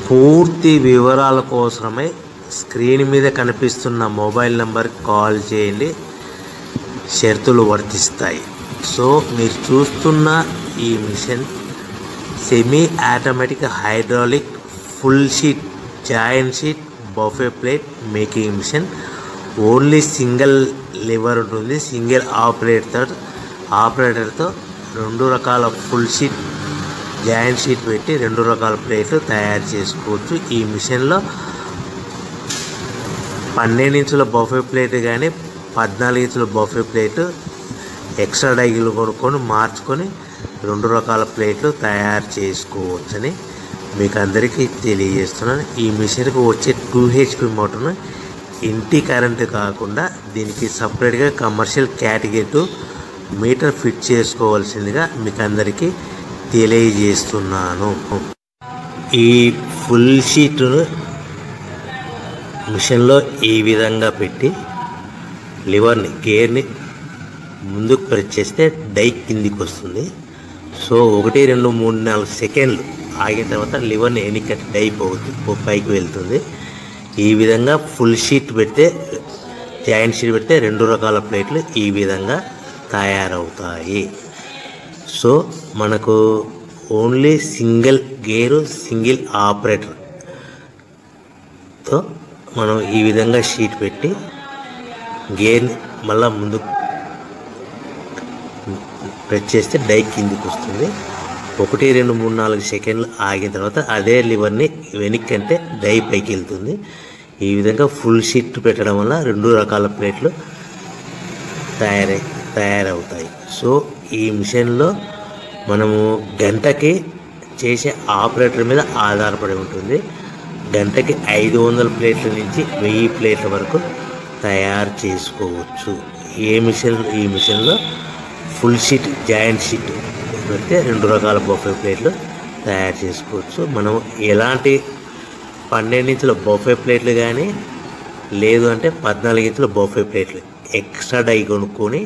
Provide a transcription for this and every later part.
పూర్తి వివరాల కోసమై స్క్రీన్ మీద కనిపిస్తున్న మొబైల్ నంబర్కి కాల్ చేయండి. షరతులు వర్తిస్తాయి. సో మీరు చూస్తున్న ఈ machine semi automatic hydraulic full sheet joint sheet buffet plate making machine. Only single lever ఉంటుంది. సింగిల్ ఆపరేటర్తో 2 రకాల ఫుల్ షీట్ జాయింట్ షీట్ పెట్టి 2 రకాల ప్లేట్లు తయారు చేసుకోవచ్చు. ఈ మిషన్లో 12 ఇంచుల బఫే ప్లేట్ కానీ 14 ఇంచుల బఫే ప్లేటు ఎక్స్ట్రా డైలు కొనుక్కొని మార్చుకొని 2 రకాల ప్లేట్లు తయారు చేసుకోవచ్చని మీకు అందరికీ తెలియజేస్తున్నాను. ఈ మిషన్కి వచ్చే 2 HP మోటార్ను ఇంటి కరెంటు కాకుండా దీనికి సపరేట్గా కమర్షియల్ కేటగిరీ 2 మీటర్ ఫిట్ చేసుకోవాల్సిందిగా మీకు అందరికీ తెలియజేస్తున్నాను. ఈ ఫుల్ షీట్ను మిషన్లో ఈ విధంగా పెట్టి లివర్ని గేర్ని ముందుకు ప్రెస్ చేస్తే డై కిందికి వస్తుంది. సో 1 2 3 4 సెకండ్లు ఆగిన తర్వాత లివర్ని ఎన్నికట్టి డై పైకి వెళ్తుంది. ఈ విధంగా ఫుల్ షీట్ పెడితే జాయింట్ షీట్ పెడితే 2 రకాల ప్లేట్లు ఈ విధంగా తయారవుతాయి. సో మనకు ఓన్లీ సింగిల్ గేరు సింగిల్ ఆపరేటర్తో మనం ఈ విధంగా షీట్ పెట్టి గేర్ని మళ్ళీ ముందుకు ప్రెస్ చేస్తే డై కిందికి వస్తుంది. 1 2 3 4 సెకండ్లు ఆగిన తర్వాత అదే లివర్ని వెనక్కి అంటే డై పైకి వెళ్తుంది. ఈ విధంగా ఫుల్ షీట్ పెట్టడం వల్ల 2 రకాల ప్లేట్లు తయారవుతాయి. సో ఈ మిషన్లో మనము గంటకి చేసే ఆపరేటర్ మీద ఆధారపడి ఉంటుంది. గంటకి 500 ప్లేట్ల నుంచి 1000 ప్లేట్ల వరకు తయారు చేసుకోవచ్చు. ఈ మిషన్లో ఫుల్ షీట్ జాయింట్ షీట్ పెడితే 2 రకాల బఫే ప్లేట్లు తయారు చేసుకోవచ్చు. మనం ఎలాంటి 12 ఇంచుల బఫే ప్లేట్లు కానీ లేదు అంటే 14 ఇంచుల బఫే ప్లేట్లు ఎక్స్ట్రా డై కొనుక్కొని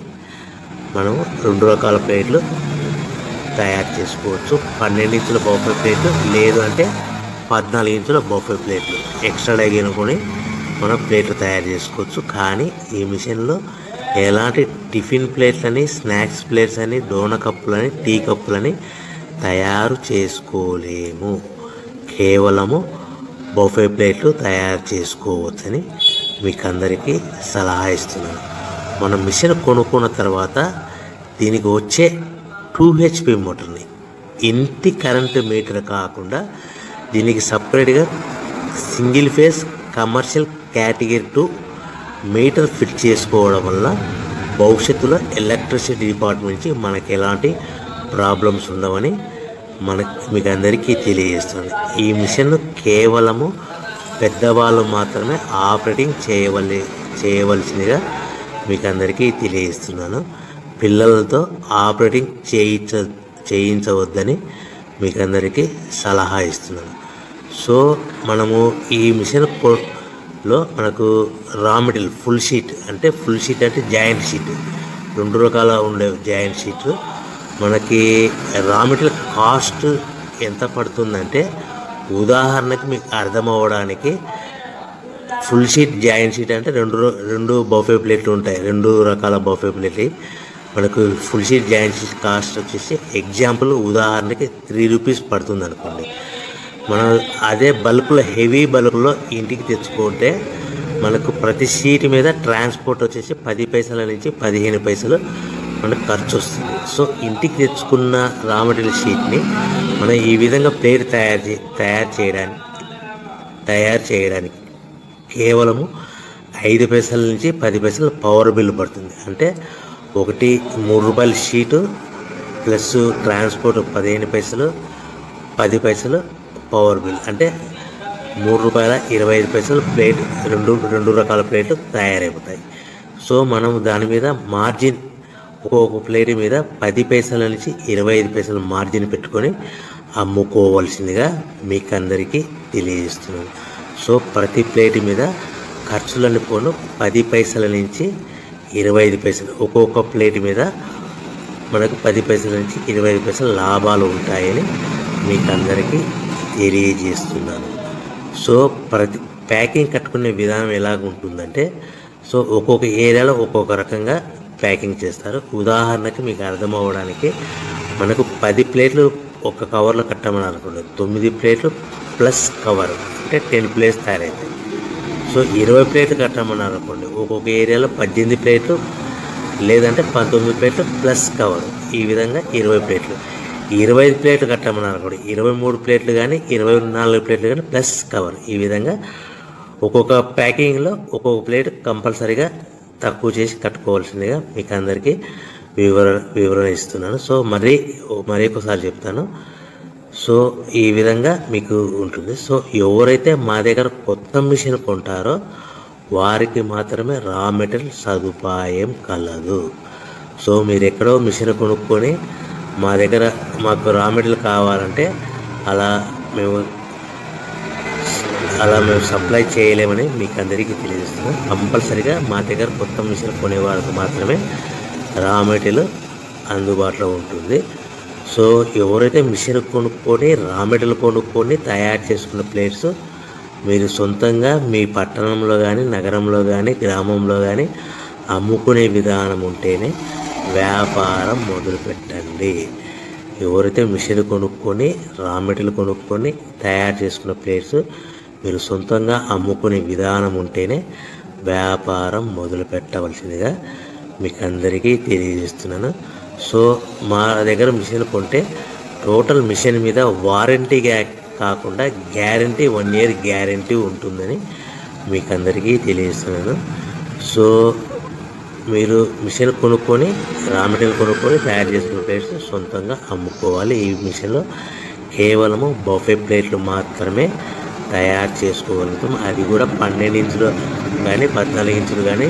మనం 2 రకాల ప్లేట్లు తయారు చేసుకోవచ్చు. 12 ఇంచుల బఫే ప్లేట్లు లేదు అంటే 14 ఇంచుల బఫే ప్లేట్లు ఎక్స్ట్రా డై కొనుక్కొని మనం ప్లేట్లు తయారు చేసుకోవచ్చు. కానీ ఈ మిషన్లో ఎలాంటి టిఫిన్ ప్లేట్లని స్నాక్స్ ప్లేట్స్ అని డోనా కప్పులని టీ కప్పులని తయారు చేసుకోలేము. కేవలము బఫే ప్లేట్లు తయారు చేసుకోవచ్చని మీకు అందరికీ సలహా ఇస్తున్నాను. మనం మిషన్ కొనుక్కున్న తర్వాత దీనికి వచ్చే 2 HP మోటార్ని ఇంటి కరెంటు మీటర్ కాకుండా దీనికి సపరేట్గా single phase commercial category 2 metre fit చేసుకోవడం వల్ల భవిష్యత్తులో ఎలక్ట్రిసిటీ డిపార్ట్మెంట్ నుంచి మనకి ఎలాంటి ప్రాబ్లమ్స్ ఉండవని మీకు అందరికీ తెలియజేస్తుంది. ఈ మిషన్ కేవలము పెద్దవాళ్ళు మాత్రమే ఆపరేటింగ్ చేయవలసిందిగా మీకు అందరికీ తెలియజేస్తున్నాను. పిల్లలతో ఆపరేటింగ్ చేయించవద్దని మీకు అందరికీ సలహా ఇస్తున్నాను. సో మనము ఈ మిషన్లో మనకు రా మెటీరియల్ ఫుల్ షీట్ అంటే జాయింట్ షీట్ 2 రకాల ఉండే జాయింట్ షీట్ మనకి రా మెటీరియల్ కాస్ట్ ఎంత పడుతుందంటే ఉదాహరణకి మీకు అర్థమవ్వడానికి ఫుల్ షీట్ జాయింట్ షీట్ అంటే 2 బఫే ప్లేట్లు ఉంటాయి. 2 రకాల బఫే ప్లేట్లు మనకు full sheet joint sheet cost వచ్చేసి ఎగ్జాంపుల్ ఉదాహరణకి 3 రూపీస్ పడుతుంది అనుకోండి. మనం అదే బల్క్లో హెవీ బల్క్లో ఇంటికి తెచ్చుకుంటే మనకు ప్రతి షీట్ మీద ట్రాన్స్పోర్ట్ వచ్చేసి 10 పైసల నుంచి 15 పైసలు మనకు ఖర్చు వస్తుంది. సో ఇంటికి తెచ్చుకున్న రా మెటీరియల్ షీట్ని మనం ఈ విధంగా ప్లేట్ తయారు చేయడానికి కేవలము 5 పైసల నుంచి 10 పైసలు పవర్ బిల్లు పడుతుంది. అంటే 3 రూపాయల షీటు ప్లస్ ట్రాన్స్పోర్ట్ 15 పైసలు 10 పైసలు పవర్ బిల్ అంటే 3 రూపాయల 25 పైసలు ప్లేట్ 2 రకాల ప్లేట్లు తయారైపోతాయి. సో మనం దాని మీద మార్జిన్ ఒక్కొక్క ప్లేట్ మీద 10 పైసల నుంచి 25 పైసలు మార్జిన్ పెట్టుకొని అమ్ముకోవాల్సిందిగా మీకు అందరికీ తెలియజేస్తున్నాను. సో ప్రతి ప్లేట్ మీద ఖర్చులను పోను 10 పైసల నుంచి 25 పైసలు ఒక్కొక్క ప్లేట్ మీద మనకు 10 పైసల నుంచి 25 పైసలు లాభాలు ఉంటాయని మీకు అందరికీ తెలియజేస్తున్నాను. సో ప్రతి ప్యాకింగ్ కట్టుకునే విధానం ఎలాగ ఉంటుందంటే, సో ఒక్కొక్క ఏరియాలో ఒక్కొక్క రకంగా ప్యాకింగ్ చేస్తారు. ఉదాహరణకి మీకు అర్థం అవ్వడానికి, మనకు 10 ప్లేట్లు ఒక కవర్లో కట్టమని అనుకోండి, 9 ప్లేట్లు ప్లస్ కవర్ అంటే 10 ప్లేట్స్ తయారవుతాయి. సో 20 ప్లేట్లు కట్టమన్నారు అనుకోండి, ఒక్కొక్క ఏరియాలో 18 ప్లేట్లు లేదంటే 19 ప్లేట్లు ప్లస్ కవర్, ఈ విధంగా 20 ప్లేట్లు. 25 ప్లేట్లు కట్టమన్నారు అనుకోండి, 23 ప్లేట్లు కానీ 24 ప్లేట్లు కానీ ప్లస్ కవర్, ఈ విధంగా ఒక్కొక్క ప్యాకింగ్లో ఒక్కొక్క ప్లేట్ కంపల్సరీగా తక్కువ చేసి కట్టుకోవాల్సిందిగా మీకు అందరికీ వివరణ ఇస్తున్నాను. సో మరి ఒకసారి చెప్తాను. సో ఈ విధంగా మీకు ఉంటుంది. సో ఎవరైతే మా దగ్గర కొత్త మిషన్ కొంటారో వారికి మాత్రమే రా మెటీరియల్ సదుపాయం కలదు. సో మీరు ఎక్కడో మిషన్ కొనుక్కొని మా దగ్గర మాకు రా మెటీరియల్ కావాలంటే అలా మేము సప్లై చేయలేమని మీకు అందరికీ తెలియజేస్తున్నాం. కంపల్సరిగా మా దగ్గర కొత్త మిషన్ కొనేవారికి మాత్రమే రా మెటీరియల్ అందుబాటులో ఉంటుంది. సో ఎవరైతే మిషన్ కొనుక్కొని రా మెటీరియల్ కొనుక్కొని తయారు చేసుకున్న ప్లేట్స్ మీరు సొంతంగా మీ పట్టణంలో కానీ నగరంలో కానీ గ్రామంలో కానీ అమ్ముకునే విధానం ఉంటేనే వ్యాపారం మొదలుపెట్టండి. ఎవరైతే మిషన్ కొనుక్కొని రా మెటీరియల్ కొనుక్కొని తయారు చేసుకున్న ప్లేట్స్ మీరు సొంతంగా అమ్ముకునే విధానం ఉంటేనే వ్యాపారం మొదలు పెట్టవలసిందిగా మీకు అందరికీ తెలియజేస్తున్నాను. సో మా దగ్గర మిషన్ కొంటే టోటల్ మిషన్ మీద వారంటీ కాకుండా గ్యారంటీ 1 year గ్యారంటీ ఉంటుందని మీకు అందరికీ తెలియజేస్తున్నాను. సో మీరు మిషన్ కొనుక్కొని రా మెటీరియల్ కొనుక్కొని తయారు చేసుకున్న ప్లేట్స్ సొంతంగా అమ్ముకోవాలి. ఈ మిషన్లో కేవలము బఫే ప్లేట్లు మాత్రమే తయారు చేసుకోగలుగుతాం. అది కూడా 12 ఇంచులు కానీ 14 ఇంచులు కానీ